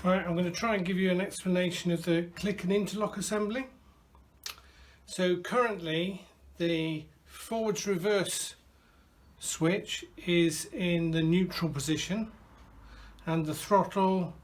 Right, I'm going to try and give you an explanation of the click and interlock assembly. So currently the forwards reverse switch is in the neutral position and the throttle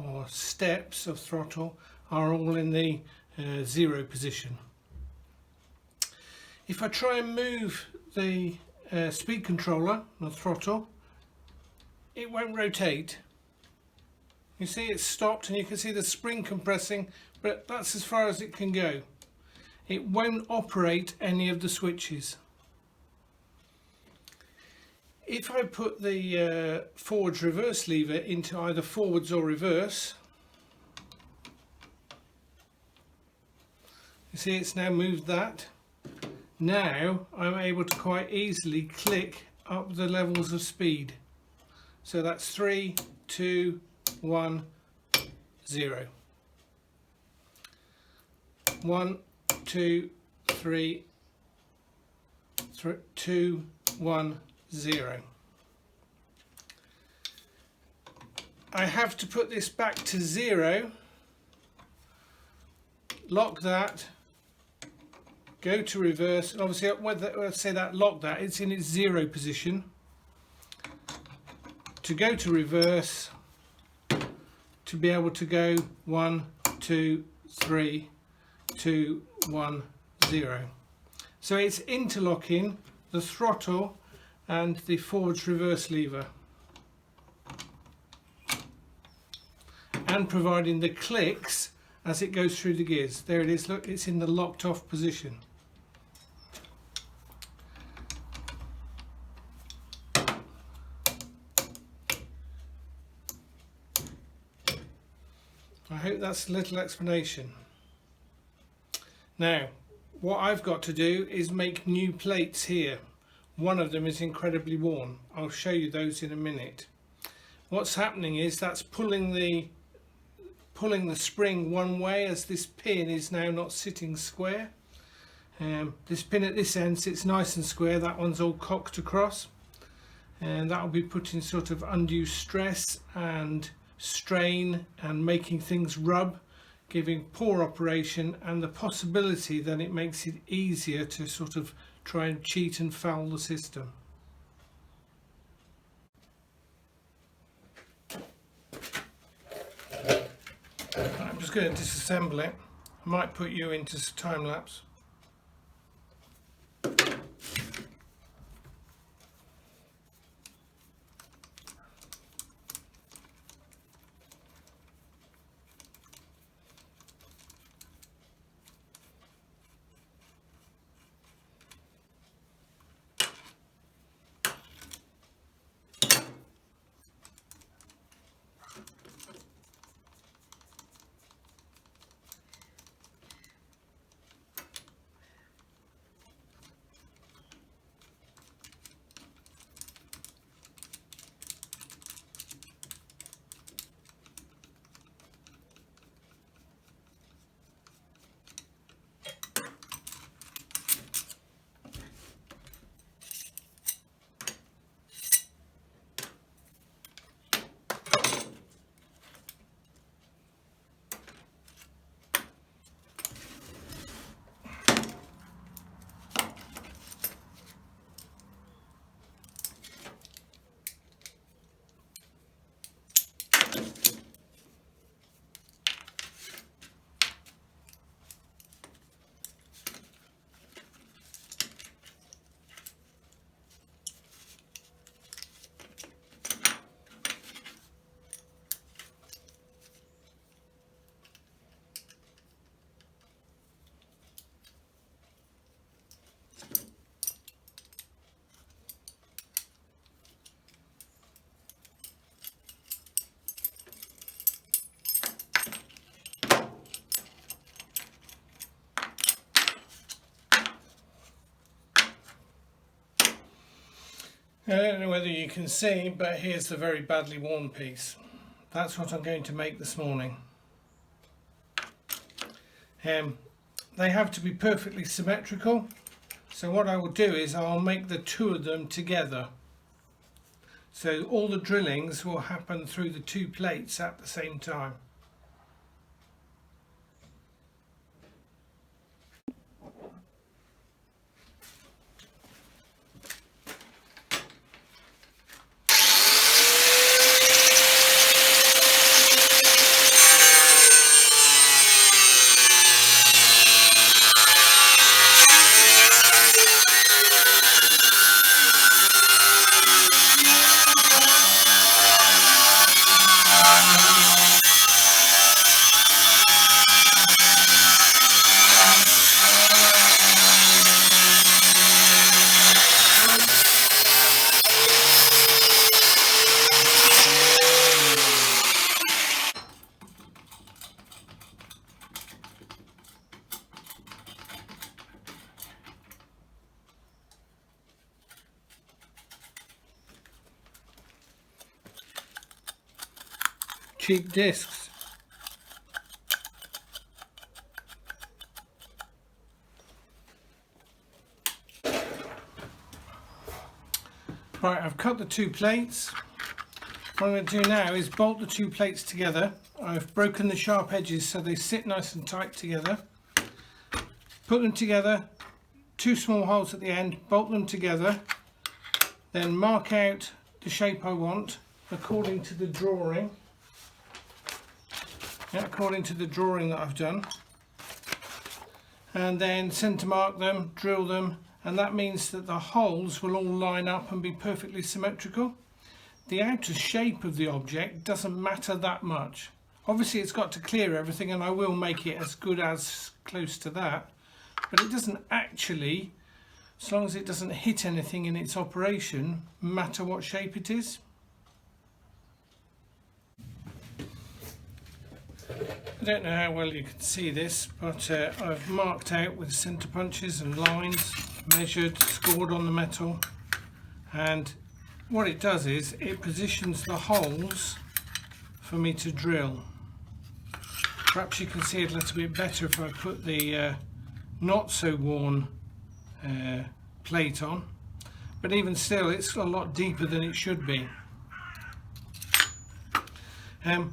or steps of throttle are all in the 0 position. If I try and move the speed controller, the throttle, it won't rotate. You see it's stopped and you can see the spring compressing, but that's as far as it can go. It won't operate any of the switches. If I put the forwards reverse lever into either forwards or reverse, you see it's now moved that. Now I'm able to quite easily click up the levels of speed. So that's 3, 2, 1, 0. 1, 2, 3, 2, 1, 0. I have to put this back to 0, lock that, go to reverse, and obviously when I say that lock that, it's in its 0 position. To go to reverse, to be able to go 1, 2, 3, 2, 1, 0. So it's interlocking the throttle and the forwards reverse lever and providing the clicks as it goes through the gears. There it is, look, it's in the locked off position. I hope that's a little explanation. Now, what I've got to do is make new plates here. One of them is incredibly worn. I'll show you those in a minute. What's happening is that's pulling the spring one way, as this pin is now not sitting square. This pin at this end sits nice and square, that one's all cocked across, and that will be putting sort of undue stress and strain and making things rub, giving poor operation and the possibility that it makes it easier to sort of try and cheat and foul the system. I'm just going to disassemble it. I might put you into time lapse. I don't know whether you can see, but here's the very badly worn piece. That's what I'm going to make this morning. They have to be perfectly symmetrical, so what I will do is I'll make the two of them together. So all the drillings will happen through the two plates at the same time. Cheap discs. Right, I've cut the two plates. What I'm going to do now is bolt the two plates together. I've broken the sharp edges so they sit nice and tight together. Put them together, two small holes at the end, bolt them together, then mark out the shape I want according to the drawing. According to the drawing that I've done, and then centre mark them, drill them, and that means that the holes will all line up and be perfectly symmetrical. The outer shape of the object doesn't matter that much. Obviously it's got to clear everything, and I will make it as good as close to that, but it doesn't actually, as long as it doesn't hit anything in its operation, matter what shape it is. I don't know how well you can see this, but I've marked out with centre punches and lines, measured, scored on the metal, and what it does is it positions the holes for me to drill. Perhaps you can see it a little bit better if I put the not so worn plate on, but even still it's a lot deeper than it should be.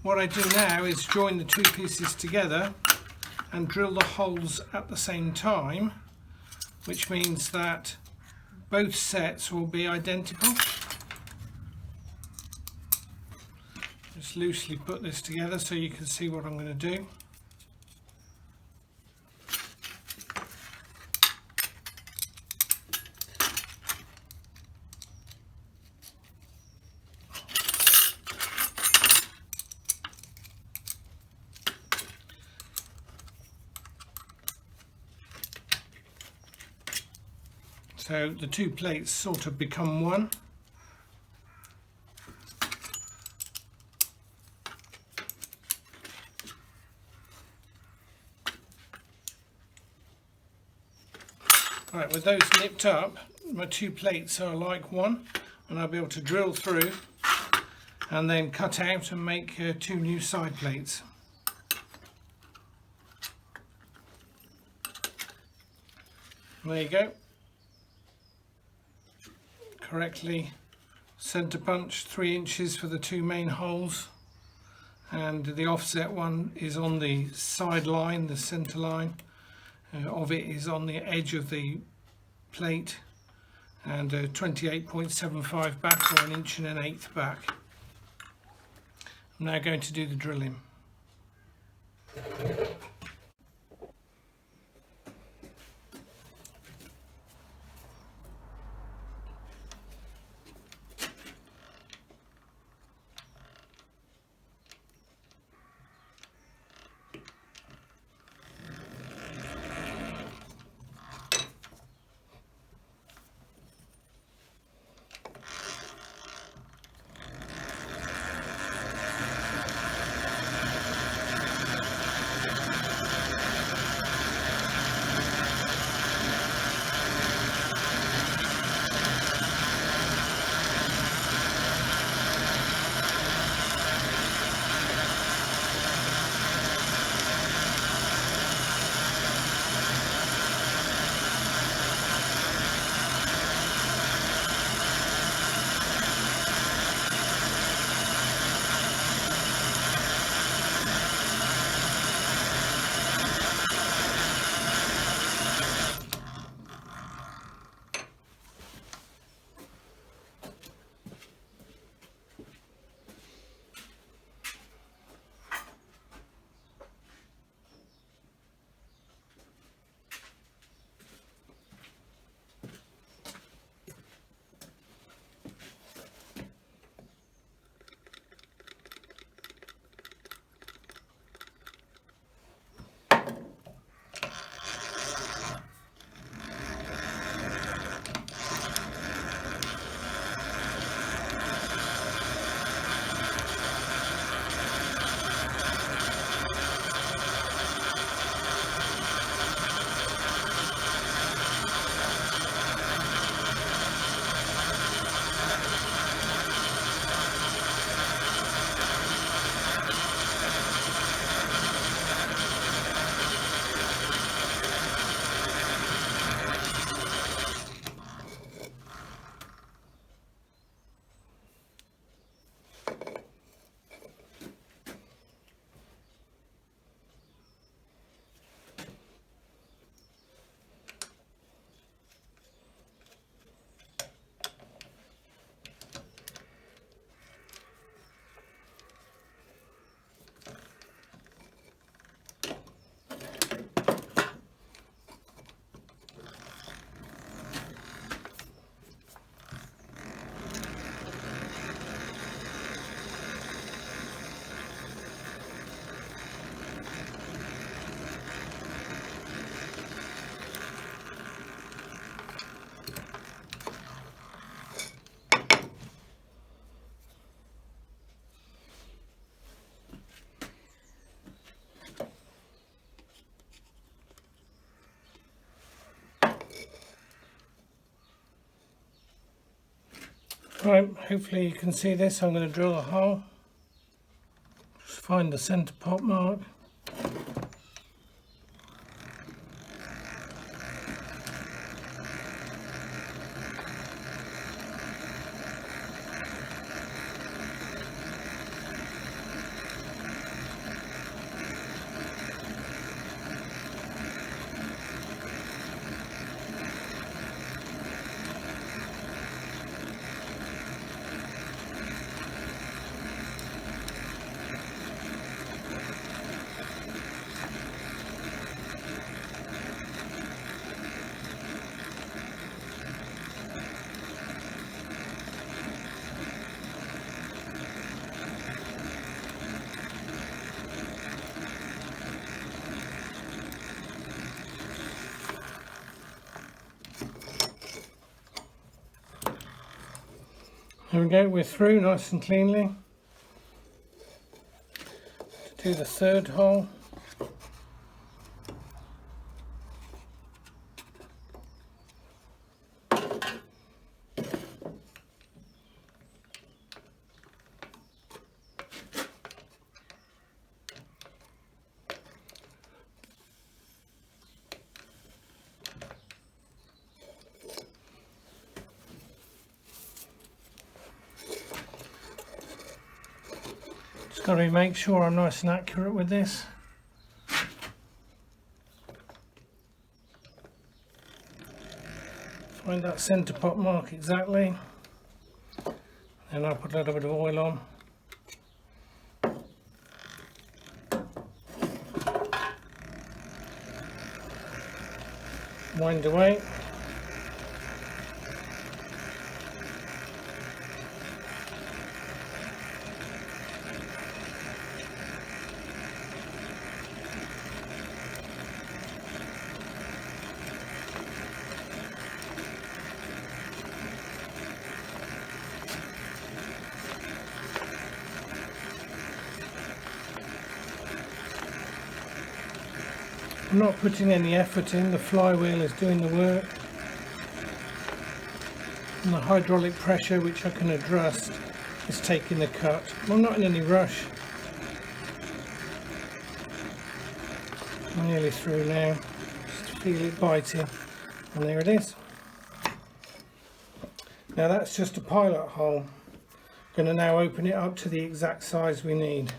What I do now is join the two pieces together and drill the holes at the same time, which means that both sets will be identical. Just loosely put this together so you can see what I'm going to do. So the two plates sort of become one. Right, with those nipped up, my two plates are like one, and I'll be able to drill through and then cut out and make two new side plates. There you go. Correctly centre punch, 3 inches for the two main holes, and the offset one is on the side line, the centre line of it is on the edge of the plate, and 28.75 back, or 1 1/8 inches back. I'm now going to do the drilling. Right, hopefully you can see this. I'm going to drill a hole. Just find the centre pot mark. There we go, we're through nice and cleanly. To do the third hole. Got to make sure I'm nice and accurate with this. Find that centre pot mark exactly. Then I'll put a little bit of oil on. Wind away. I'm not putting any effort in, the flywheel is doing the work. And the hydraulic pressure, which I can adjust, is taking the cut. I'm not in any rush. I'm nearly through now. Just feel it biting. And there it is. Now that's just a pilot hole. I'm going to now open it up to the exact size we need.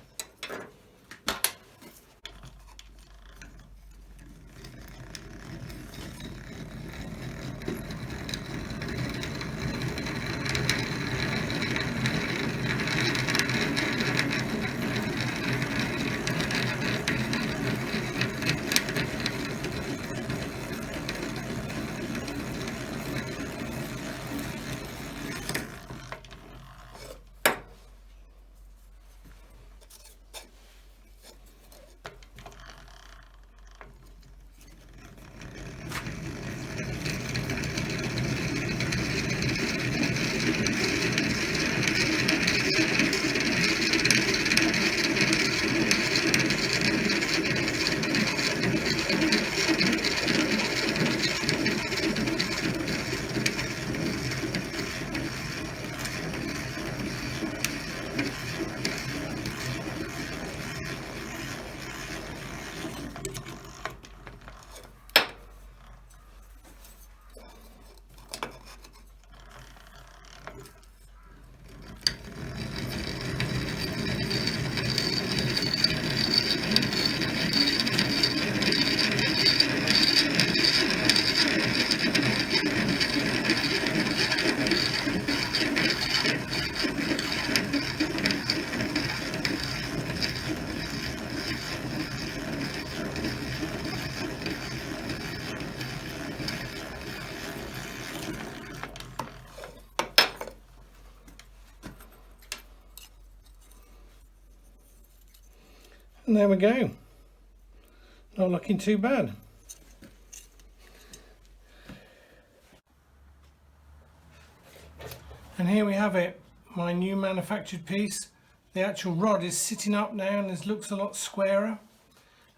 And there we go. Not looking too bad. And here we have it, my new manufactured piece. The actual rod is sitting up now and it looks a lot squarer.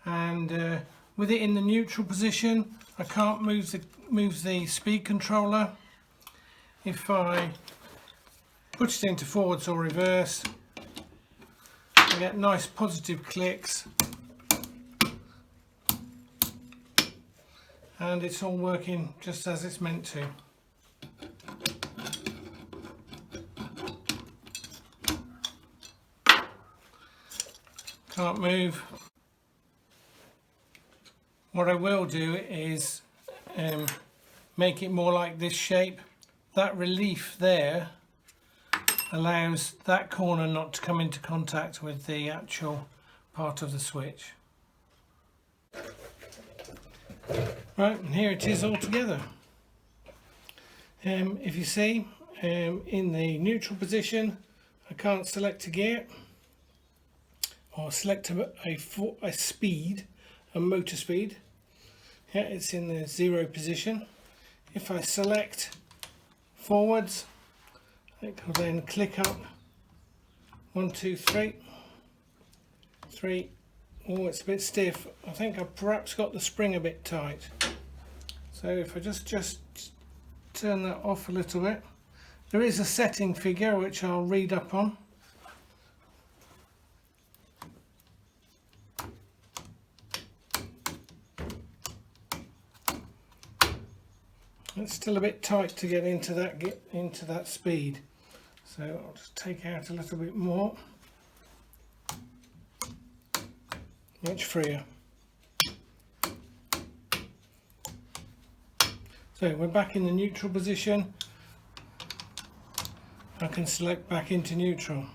And with it in the neutral position, I can't move the speed controller. If I put it into forwards or reverse. I get nice positive clicks, and it's all working just as it's meant to. Can't move. What I will do is make it more like this shape. That relief there allows that corner not to come into contact with the actual part of the switch. Right, and here it is all together. If you see, in the neutral position, I can't select a gear or select a speed, a motor speed. Yeah, it's in the 0 position. If I select forwards, it will then click up 1, 2, 3. Oh, it's a bit stiff. I think I've perhaps got the spring a bit tight. So if I just turn that off a little bit. There is a setting figure which I'll read up on. It's still a bit tight to get into that speed, so I'll just take out a little bit more. Much freer. So we're back in the neutral position. I can select back into neutral.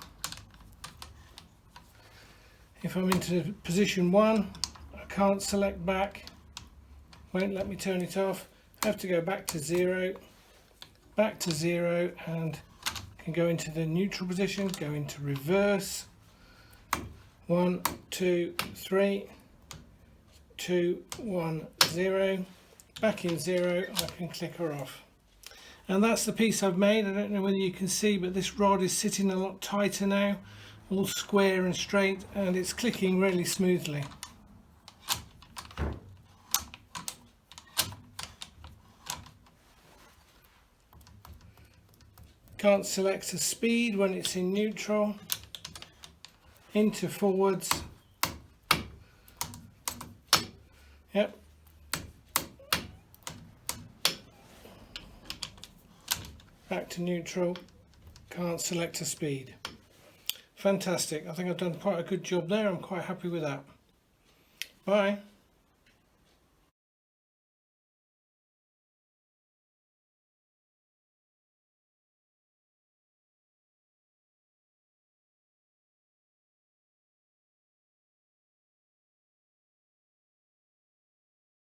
If I'm into position 1, I can't select back. Won't let me turn it off. I have to go back to 0, and can go into the neutral position, go into reverse. 1, 2, 3, 2, 1, 0. Back in 0, I can click her off. And that's the piece I've made. I don't know whether you can see, but this rod is sitting a lot tighter now, all square and straight, and it's clicking really smoothly. Can't select a speed when it's in neutral. Into forwards. Yep. Back to neutral. Can't select a speed. Fantastic. I think I've done quite a good job there. I'm quite happy with that. Bye.